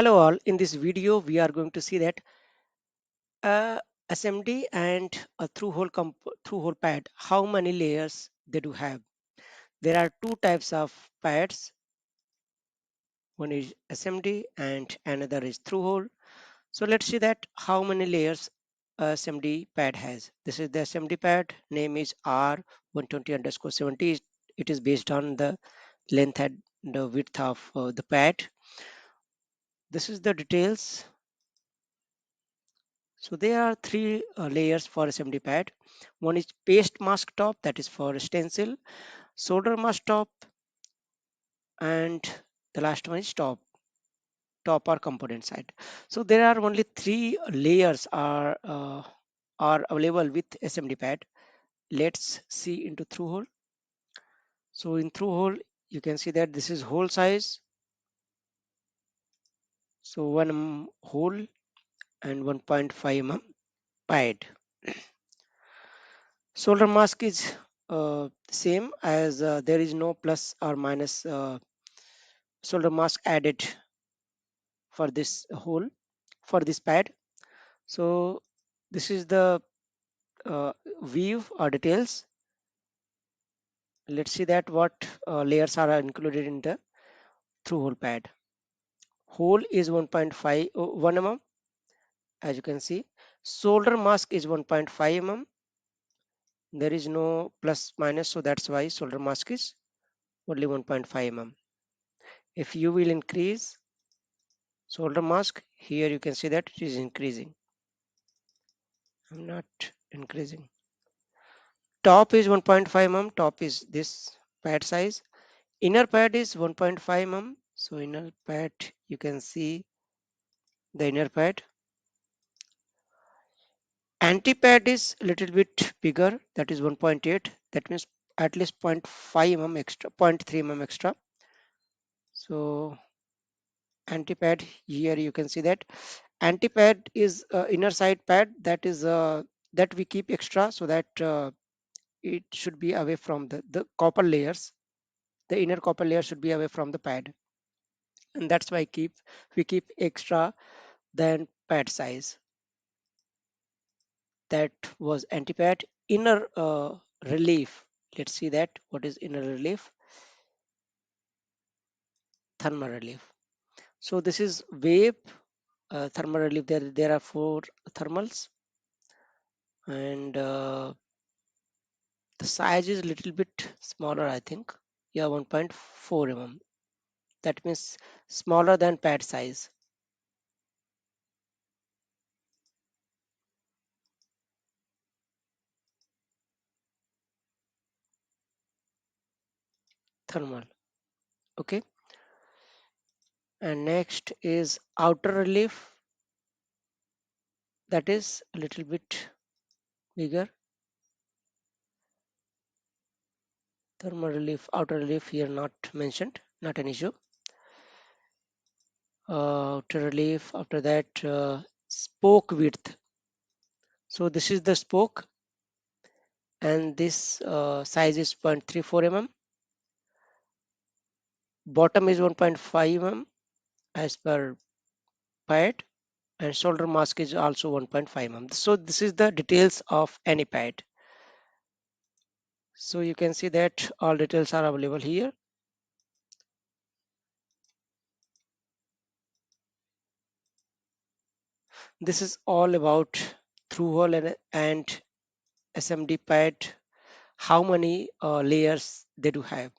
Hello all, in this video we are going to see that uh, SMD and a through-hole pad, how many layers they do have. There are two types of pads, one is SMD and another is through-hole. So let's see that how many layers a SMD pad has. This is the SMD pad, name is R120_70. It is based on the length and the width of the pad. This is the details. So there are three layers for SMD pad. One is paste mask top, that is for stencil, solder mask top, and the last one is top or component side. So there are only three layers are available with SMD pad. Let's see into through hole. So in through hole, you can see that this is hole size. So 1 hole and 1.5 pad. Solder mask is same as there is no plus or minus solder mask added for this hole for this pad. So this is the view or details. Let's see that what layers are included in the through hole pad. Hole is 1.5 1 mm, as you can see. Solder mask is 1.5 mm. There is no plus minus, so that's why solder mask is only 1.5 mm. If you will increase solder mask, here you can see that it is increasing. I'm not increasing. Top is 1.5 mm. Top is this pad size. Inner pad is 1.5 mm. So inner pad, you can see the inner pad. Anti pad is a little bit bigger. That is 1.8. That means at least 0.5 mm extra, 0.3 mm extra. So anti pad, here you can see that anti pad is inner side pad, that is that we keep extra so that it should be away from the copper layers. The inner copper layer should be away from the pad, and that's why we keep extra than pad size. That was anti-pad. Inner relief, let's see that what is inner relief. Thermal relief. So this is wave thermal relief. There are four thermals, and the size is a little bit smaller, I think. Yeah, 1.4 mm. That means smaller than pad size. Thermal. Okay. And next is outer relief. That is a little bit bigger. Thermal relief, outer relief here not mentioned, not an issue. Outer relief, after that spoke width. So this is the spoke, and this size is 0.34 mm. Bottom is 1.5 mm as per pad, and solder mask is also 1.5 mm. So this is the details of any pad. So you can see that all details are available here. This is all about through hole and SMD pad, how many layers they do have.